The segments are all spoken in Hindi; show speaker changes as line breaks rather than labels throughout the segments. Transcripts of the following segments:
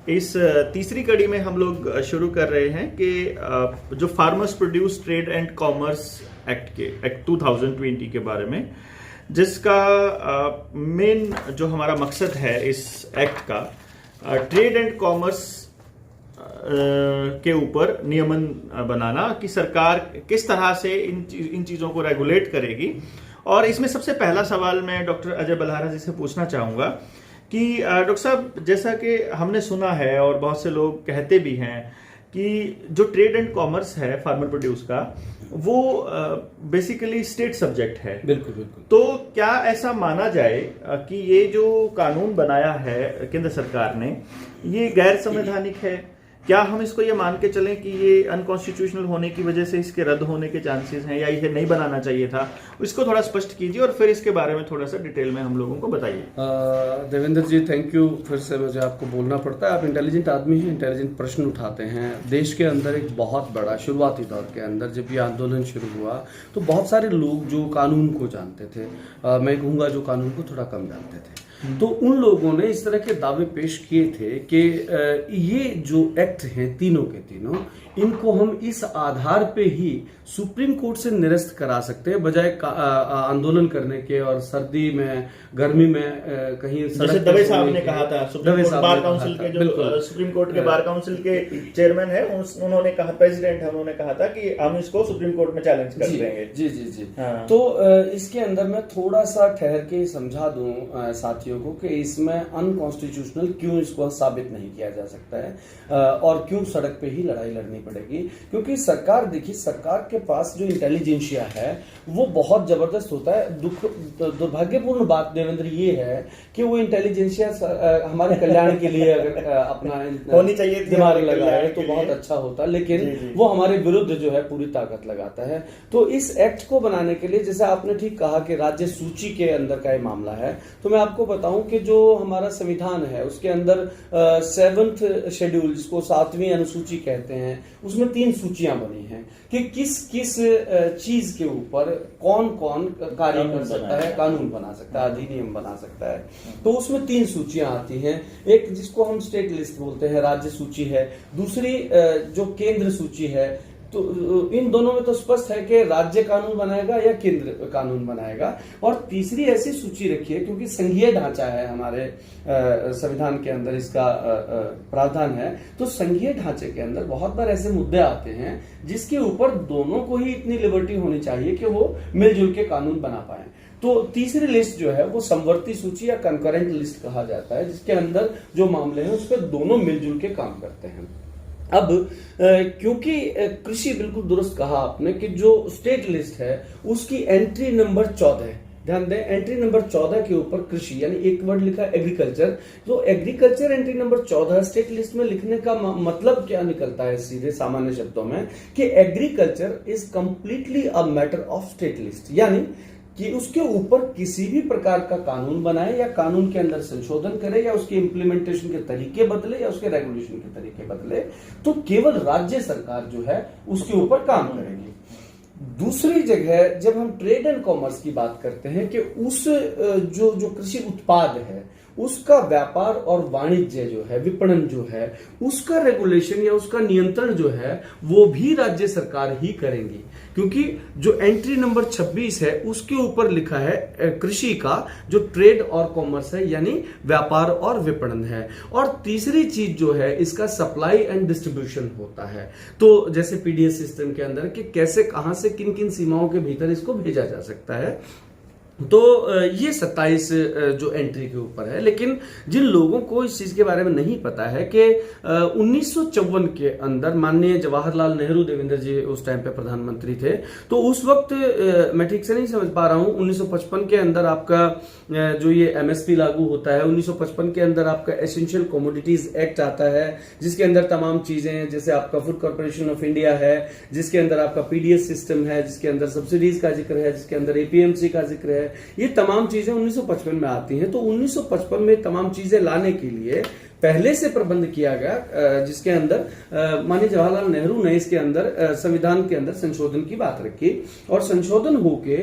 इस तीसरी कड़ी में हम लोग शुरू कर रहे हैं कि जो farmers produce trade and commerce act 2020 के बारे में, जिसका मेन जो हमारा मकसद है इस एक्ट का, ट्रेड एंड कॉमर्स के ऊपर नियमन बनाना कि सरकार किस तरह से इन चीज़ों को रेगुलेट करेगी। और इसमें सबसे पहला सवाल मैं डॉक्टर अजय बलहारा जी से पूछना चाहूँगा कि डॉक्टर साहब, जैसा कि हमने सुना है और बहुत से लोग कहते भी हैं कि जो ट्रेड एंड कॉमर्स है फार्मर प्रोड्यूस का, वो बेसिकली स्टेट सब्जेक्ट है।
बिल्कुल बिल्कुल।
तो क्या ऐसा माना जाए कि ये जो कानून बनाया है केंद्र सरकार ने, ये गैर संवैधानिक है? क्या हम इसको ये मान के चलें कि ये अनकॉन्स्टिट्यूशनल होने की वजह से इसके रद्द होने के चांसेस हैं, या इसे नहीं बनाना चाहिए था? इसको थोड़ा स्पष्ट कीजिए और फिर इसके बारे में थोड़ा सा डिटेल में हम लोगों को बताइए।
देवेंद्र जी, थैंक यू। फिर से मुझे आपको बोलना पड़ता है, आप इंटेलिजेंट आदमी हैं, इंटेलिजेंट प्रश्न उठाते हैं। देश के अंदर एक बहुत बड़ा शुरुआती दौर के अंदर जब ये आंदोलन शुरू हुआ तो बहुत सारे लोग जो कानून को जानते थे, मैं कहूँगा जो कानून को थोड़ा कम जानते थे, तो उन लोगों ने इस तरह के दावे पेश किए थे कि ये जो एक्ट हैं तीनों के तीनों, इनको हम इस आधार पे ही सुप्रीम कोर्ट से निरस्त करा सकते हैं, बजाय आंदोलन करने के और सर्दी में गर्मी में कहीं।
जैसे दवे साहब ने कहा था, बार काउंसिल के जो सुप्रीम कोर्ट के बार काउंसिल के चेयरमैन है, उन्होंने कहा, प्रेसिडेंट है, उन्होंने कहा था कि हम इसको सुप्रीम कोर्ट में चैलेंज कर देंगे।
जी जी जी। तो इसके अंदर मैं थोड़ा सा ठहर के समझा दूं साथियों को कि इसमें अनकॉन्स्टिट्यूशनल क्यों इसको साबित नहीं किया जा सकता है और क्यों सड़क पे ही लड़ाई लड़नी पड़ेगी। क्योंकि सरकार, देखिए, सरकार के पास जो इंटेलिजेंशिया है वो बहुत जबरदस्त होता है। दुर्भाग्यपूर्ण बात देवेंद्र ये है कि वो इंटेलिजेंशिया हमारे कल्याण के लिए अगर अपना
होनी चाहिए,
दिमाग लगाए तो बहुत अच्छा होता, लेकिन वो हमारे विरुद्ध जो है पूरी ताकत लगाता है। तो इस एक्ट को बनाने के लिए, जैसे आपने ठीक कहा कि राज्य सूची के अंदर का ये मामला है, तो मैं आपको बताऊं कि जो हमारा संविधान है उसके अंदर 7th शेड्यूल, जिसको 7वीं अनुसूची कहते हैं, उसमें 3 सूचियां बनी हैं कि किस किस चीज के ऊपर कौन कौन कार्य कर सकता है, कानून बना सकता है, अधिनियम बना सकता है। तो उसमें 3 सूचियां आती हैं। एक जिसको हम स्टेट लिस्ट बोलते हैं, राज्य सूची है। दूसरी जो केंद्र सूची है। तो इन दोनों में तो स्पष्ट है कि राज्य कानून बनाएगा या केंद्र कानून बनाएगा। और तीसरी ऐसी सूची रखी है, क्योंकि संघीय ढांचा है हमारे संविधान के अंदर, इसका प्रावधान है, तो संघीय ढांचे के अंदर बहुत बार ऐसे मुद्दे आते हैं जिसके ऊपर दोनों को ही इतनी लिबर्टी होनी चाहिए कि वो मिलजुल के कानून बना पाए। तो तीसरी लिस्ट जो है वो समवर्ती सूची या कंकरेंट लिस्ट कहा जाता है, जिसके अंदर जो मामले हैं उस पर दोनों मिलजुल के काम करते हैं। अब क्योंकि कृषि, बिल्कुल दुरुस्त कहा आपने कि जो स्टेट लिस्ट है उसकी एंट्री नंबर 14, ध्यान दें, एंट्री नंबर 14 के ऊपर कृषि, यानी एक वर्ड लिखा एग्रीकल्चर। तो agriculture entry number 14 state list में लिखने का मतलब क्या निकलता है सीधे सामान्य शब्दों में, कि agriculture is completely a matter of state list, यानी कि उसके ऊपर किसी भी प्रकार का कानून बनाए या कानून के अंदर संशोधन करे या उसके इंप्लीमेंटेशन के तरीके बदले या उसके रेगुलेशन के तरीके बदले, तो केवल राज्य सरकार जो है उसके ऊपर काम करेगी। दूसरी जगह जब हम ट्रेड एंड कॉमर्स की बात करते हैं कि उस जो कृषि उत्पाद है उसका व्यापार और वाणिज्य जो है, विपणन जो है, उसका रेगुलेशन या उसका नियंत्रण जो है वो भी राज्य सरकार ही करेंगी। क्योंकि जो एंट्री नंबर 26 है उसके ऊपर लिखा है कृषि का जो ट्रेड और कॉमर्स है, यानी व्यापार और विपणन है। और तीसरी चीज जो है इसका सप्लाई एंड डिस्ट्रीब्यूशन होता है। तो जैसे पीडीएस सिस्टम के अंदर कि कैसे, कहां से, किन किन सीमाओं के भीतर इसको भेजा जा सकता है। तो ये 27 जो एंट्री के ऊपर है। लेकिन जिन लोगों को इस चीज के बारे में नहीं पता है कि 1954 के अंदर माननीय जवाहरलाल नेहरू, देवेंद्र जी उस टाइम पे प्रधानमंत्री थे, तो उस वक्त मैं ठीक से नहीं समझ पा रहा हूं, 1955 के अंदर आपका जो ये एमएसपी लागू होता है, 1955 के अंदर आपका एसेंशियल कमोडिटीज एक्ट आता है, जिसके अंदर तमाम चीजें, जैसे आपका फूड कॉर्पोरेशन ऑफ इंडिया है, जिसके अंदर आपका पीडीएस सिस्टम है, जिसके अंदर सब्सिडीज का जिक्र है, जिसके अंदर एपीएमसी का जिक्र है, ये तमाम चीजें 1955 में आती हैं। तो 1955 में तमाम चीजें लाने के लिए पहले से प्रबंध किया गया, जिसके अंदर माननीय जवाहरलाल नेहरू ने इसके अंदर संविधान के अंदर संशोधन की बात रखी और संशोधन होके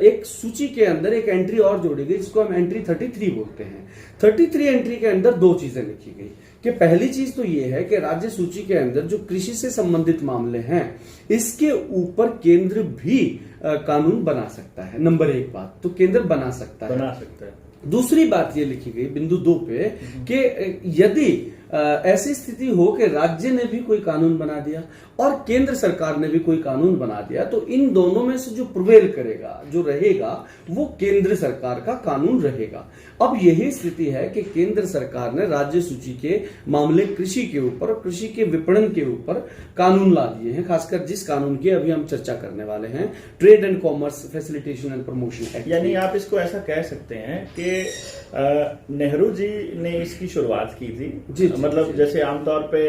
एक सूची के अंदर एक एंट्री और जोड़ी गई, जिसको हम एंट्री 33 बोलते हैं। 33 एंट्री के अंदर 2 चीजें लिखी गई कि पहली चीज तो ये है कि राज्य सूची के अंदर जो कृषि से संबंधित मामले हैं इसके ऊपर केंद्र भी कानून बना सकता है। नंबर 1 बात तो केंद्र बना सकता है। दूसरी बात ये लिखी गई बिंदु 2 पे कि यदि ऐसी स्थिति हो कि राज्य ने भी कोई कानून बना दिया और केंद्र सरकार ने भी कोई कानून बना दिया तो इन दोनों में से जो प्रिवेल करेगा, जो रहेगा, वो केंद्र सरकार का कानून रहेगा। अब यही स्थिति है कि केंद्र सरकार ने राज्य सूची के मामले कृषि के ऊपर, कृषि के विपणन के ऊपर कानून ला दिए हैं, खासकर जिस कानून की अभी हम चर्चा करने वाले हैं, trade and commerce facilitation and promotion act.
यानी आप इसको ऐसा कह सकते हैं कि नेहरू जी ने इसकी शुरुआत की थी।
जी,
मतलब
जी,
जैसे आमतौर पे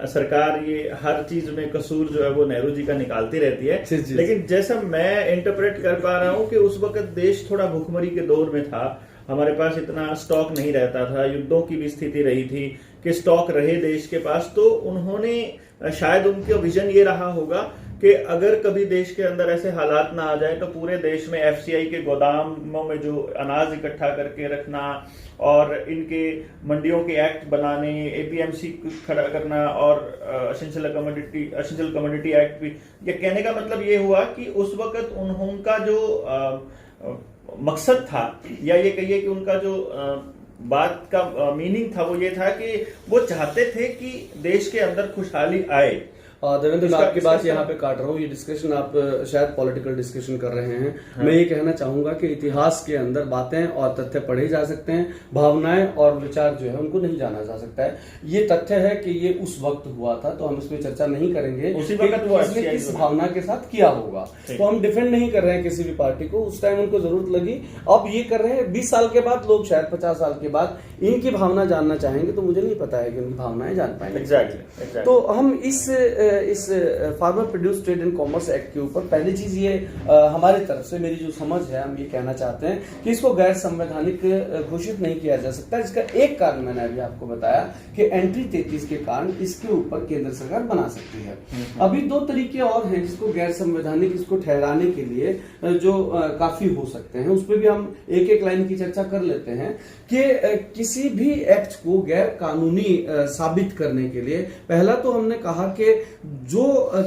सरकार ये हर चीज में कसूर जो है वो नेहरू जी का निकालती रहती है।
जी, जी,
लेकिन जैसा मैं इंटरप्रेट कर पा रहा हूँ कि उस वक्त देश थोड़ा भुखमरी के दौर में था, हमारे पास इतना स्टॉक नहीं रहता था, युद्धों की भी स्थिति रही थी कि स्टॉक रहे देश के पास, तो उन्होंने शायद उनका विजन ये रहा होगा कि अगर कभी देश के अंदर ऐसे हालात ना आ जाए तो पूरे देश में एफसीआई के गोदामों में जो अनाज इकट्ठा करके रखना और इनके मंडियों के एक्ट बनाने, एपीएमसी खड़ा करना और एसेंशियल कमोडिटी एक्ट भी। ये कहने का मतलब ये हुआ कि उस वक्त उनका जो मकसद था, या ये कहिए कि उनका जो बात का मीनिंग था, वो ये था कि वो चाहते थे कि देश के अंदर खुशहाली आए।
देवेंद्र, मैं आपकी बात यहाँ पे काट रहा हूँ। ये डिस्कशन आप शायद पॉलिटिकल डिस्कशन कर रहे हैं। हाँ। मैं ये कहना चाहूंगा कि इतिहास के अंदर बातें और तथ्य पढ़े जा सकते हैं, भावनाएं और विचार जो है उनको नहीं जाना जा सकता है। ये तथ्य है कि ये उस वक्त हुआ था, तो हम इसमें चर्चा नहीं करेंगे
उसी वक्त वो
इसने किस भावना के साथ किया होगा। तो हम डिफेंड नहीं कर रहे हैं किसी भी पार्टी को, उस टाइम उनको जरूरत लगी, अब ये कर रहे हैं। 20 साल के बाद लोग शायद 50 साल के बाद इनकी भावना जानना चाहेंगे, तो मुझे नहीं पता है कि उनकी भावनाएं जान पाएंगे।
Exactly.
तो हम इस farmer produce trade and commerce act के ऊपर पहली चीज ये हमारी तरफ से, मेरी जो समझ है, हम ये कहना चाहते हैं कि इसको गैर संवैधानिक घोषित नहीं किया जा सकता। इसका एक कारण मैंने अभी आपको बताया कि एंट्री 33 के कारण इसके ऊपर केंद्र सरकार बना सकती है। अभी 2 तरीके और हैं जिसको गैर संवैधानिक इसको ठहराने के लिए जो काफी हो सकते हैं, उस पर भी हम एक लाइन की चर्चा कर लेते हैं कि किसी भी एक्ट को गैर कानूनी साबित करने के लिए पहला तो हमने कहा कि जो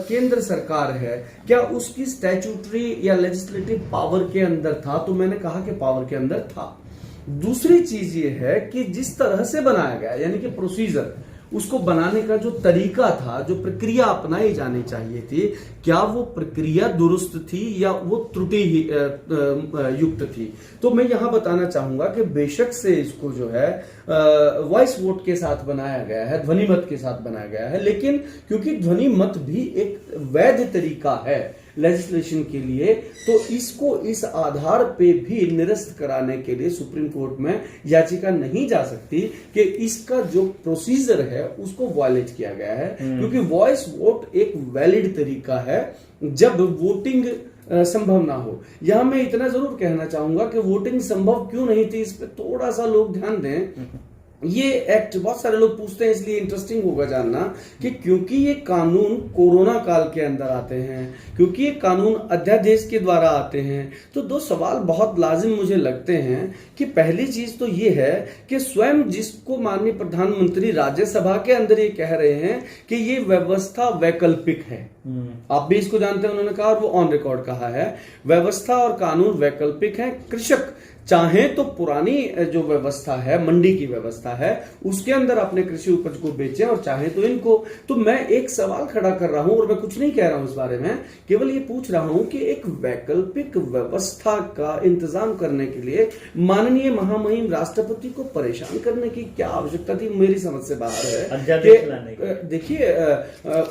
केंद्र सरकार है क्या उसकी स्टैट्यूटरी या लेजिस्लेटिव पावर के अंदर था, तो मैंने कहा कि पावर के अंदर था। दूसरी चीज ये है कि जिस तरह से बनाया गया, यानी कि प्रोसीजर, उसको बनाने का जो तरीका था, जो प्रक्रिया अपनाई जानी चाहिए थी, क्या वो प्रक्रिया दुरुस्त थी या वो त्रुटि युक्त थी। तो मैं यहां बताना चाहूंगा कि बेशक से इसको जो है वॉइस वोट के साथ बनाया गया है, ध्वनि मत के साथ बनाया गया है, लेकिन क्योंकि ध्वनि मत भी एक वैध तरीका है लेजिस्लेशन के लिए, तो इसको इस आधार पे भी निरस्त कराने के लिए सुप्रीम कोर्ट में याचिका नहीं जा सकती कि इसका जो प्रोसीजर है उसको वायलेट किया गया है, क्योंकि वॉइस वोट एक वैलिड तरीका है जब वोटिंग संभव ना हो। यहां मैं इतना जरूर कहना चाहूंगा कि वोटिंग संभव क्यों नहीं थी, इस पर थोड़ा सा लोग ध्यान दें। ये एक्ट बहुत सारे लोग पूछते हैं, इसलिए इंटरेस्टिंग होगा जानना कि क्योंकि ये कानून कोरोना काल के अंदर आते हैं, क्योंकि ये कानून अध्यादेश के द्वारा आते हैं, तो 2 सवाल बहुत लाजिम मुझे लगते हैं कि पहली चीज तो ये है कि स्वयं जिसको माननीय प्रधानमंत्री राज्यसभा के अंदर ये कह रहे हैं कि ये व्यवस्था वैकल्पिक है, आप भी इसको जानते हैं, उन्होंने कहा और वो ऑन रिकॉर्ड कहा है, व्यवस्था और कानून वैकल्पिक है। कृषक चाहे तो पुरानी जो व्यवस्था है, मंडी की व्यवस्था है, उसके अंदर अपने कृषि उपज को बेचें और चाहे तो इनको। तो मैं एक सवाल खड़ा कर रहा हूं और मैं कुछ नहीं कह रहा हूं इस बारे में, केवल ये पूछ रहा हूं कि एक वैकल्पिक व्यवस्था का इंतजाम करने के लिए माननीय महामहिम राष्ट्रपति को परेशान करने की क्या आवश्यकता थी, मेरी समझ से बाहर है। देखिए,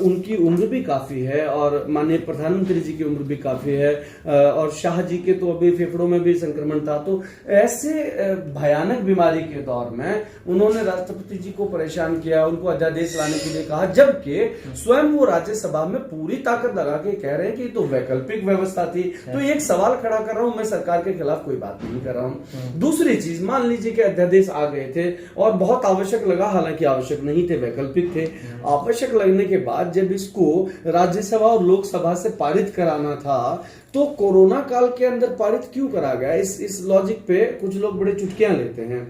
उनकी उम्र भी काफी है और माननीय प्रधानमंत्री जी की उम्र भी काफी है और शाह जी के तो अभी फेफड़ों में भी संक्रमण था, तो ऐसे भयानक बीमारी के दौर में उन्होंने राष्ट्रपति जी को परेशान किया, उनको अध्यादेश लाने के लिए कहा, जबकि स्वयं वो राज्यसभा में पूरी ताकत लगा के कह रहे हैं कि तो वैकल्पिक व्यवस्था थी। तो एक सवाल खड़ा कर रहा हूं, मैं सरकार के खिलाफ कोई बात नहीं कर रहा हूं। दूसरी चीज, मान लीजिए कि अध्यादेश आ गए थे और बहुत आवश्यक लगा, हालांकि आवश्यक नहीं थे, वैकल्पिक थे। आवश्यक लगने के बाद जब इसको राज्य राज्यसभा और लोकसभा से पारित कराना था, तो कोरोना काल के अंदर पारित क्यों करा गया? इस लॉजिक पे कुछ लोग बड़े चुटकियां लेते हैं।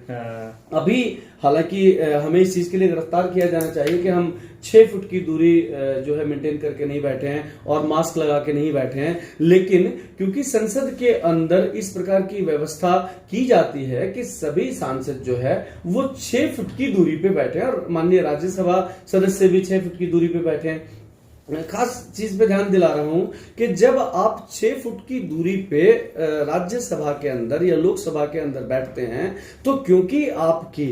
अभी हालांकि हमें इस चीज के लिए गिरफ्तार किया जाना चाहिए कि हम 6 फुट की दूरी जो है मेंटेन करके नहीं बैठे हैं और मास्क लगा के नहीं बैठे हैं, लेकिन क्योंकि संसद के अंदर इस प्रकार की व्यवस्था की जाती है कि सभी सांसद जो है वो 6 फुट की दूरी पे बैठे हैं, और माननीय राज्यसभा सदस्य भी 6 फुट की दूरी पे बैठे हैं। खास चीज पे ध्यान दिला रहा हूं कि जब आप 6 फुट की दूरी पे राज्यसभा के अंदर या लोकसभा के अंदर बैठते हैं, तो क्योंकि आपकी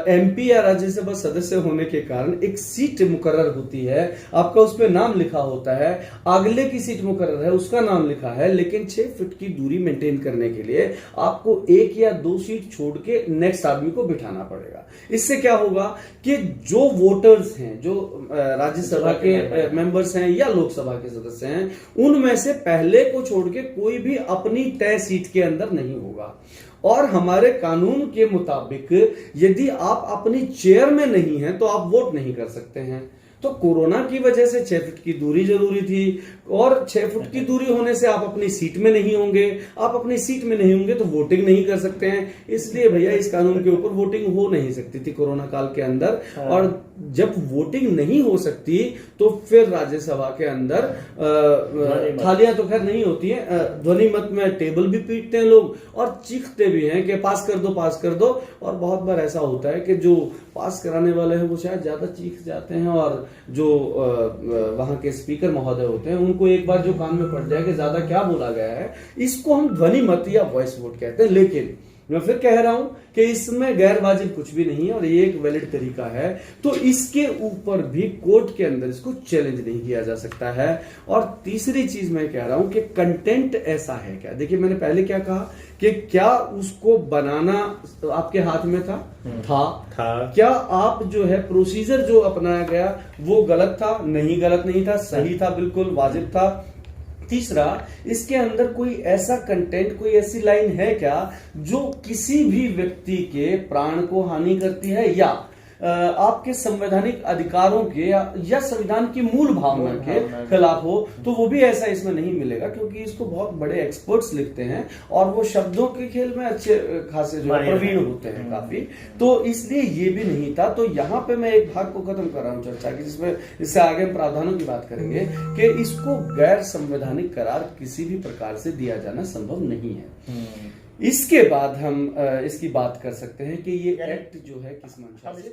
एमपी या राज्यसभा सदस्य होने के कारण एक सीट मुकर्रर होती है, आपका उस पर नाम लिखा होता है, अगले की सीट मुकर्रर है उसका नाम लिखा है, लेकिन 6 फुट की दूरी मेंटेन करने के लिए आपको 1 या 2 सीट छोड़ के नेक्स्ट आदमी को बिठाना पड़ेगा। इससे क्या होगा कि जो वोटर्स हैं, जो राज्यसभा के मेंबर्स हैं या लोकसभा के सदस्य हैं, उनमें से पहले को छोड़ के कोई भी अपनी तय सीट के अंदर नहीं होगा। और हमारे कानून के मुताबिक यदि आप अपनी चेयर में नहीं हैं तो आप वोट नहीं कर सकते हैं। तो कोरोना की वजह से 6 फुट की दूरी जरूरी थी, और 6 फुट की दूरी होने से आप अपनी सीट में नहीं होंगे, आप अपनी सीट में नहीं होंगे तो वोटिंग नहीं कर सकते हैं। इसलिए भैया इस कानून के ऊपर वोटिंग हो नहीं सकती थी कोरोना काल के अंदर। और जब वोटिंग नहीं हो सकती तो फिर राज्यसभा के अंदर थालियां तो खैर नहीं होती है, ध्वनि मत में टेबल भी पीटते हैं लोग और चीखते भी हैं कि पास कर दो, पास कर दो। और बहुत बार ऐसा होता है कि जो पास कराने वाले हैं वो शायद ज्यादा चीख जाते हैं, और जो वहां के स्पीकर महोदय होते हैं उनको एक बार जो कान में पड़ जाए कि ज्यादा क्या बोला गया है, इसको हम ध्वनि मत या वॉइस वोट कहते हैं। लेकिन मैं फिर कह रहा हूं कि इसमें गैर वाजिब कुछ भी नहीं है और ये एक वैलिड तरीका है, तो इसके ऊपर भी कोर्ट के अंदर इसको चैलेंज नहीं किया जा सकता है। और तीसरी चीज मैं कह रहा हूं कि कंटेंट ऐसा है क्या? देखिए मैंने पहले क्या कहा कि क्या उसको बनाना आपके हाथ में था? क्या आप जो है प्रोसीजर जो अपनाया गया वो गलत था? नहीं, गलत नहीं था, सही था, बिल्कुल वाजिब था। तीसरा, इसके अंदर कोई ऐसा कंटेंट, कोई ऐसी लाइन है क्या जो किसी भी व्यक्ति के प्राण को हानि करती है या आपके संवैधानिक अधिकारों के या संविधान की मूल भावना के खिलाफ हो? तो वो भी ऐसा इसमें नहीं मिलेगा, क्योंकि इसको बहुत बड़े एक्सपर्ट्स लिखते हैं और वो शब्दों के खेल में अच्छे खासे जो प्रवीण होते हैं काफी, तो इसलिए ये भी नहीं था। तो यहाँ पे मैं एक भाग को खत्म कर रहा हूँ चर्चा की, जिसमें इससे आगे हम प्रावधानों की बात करेंगे कि इसको गैर संवैधानिक करार किसी भी प्रकार से दिया जाना संभव नहीं है। इसके बाद हम इसकी बात कर सकते हैं कि ये एक्ट जो है किस मंशा से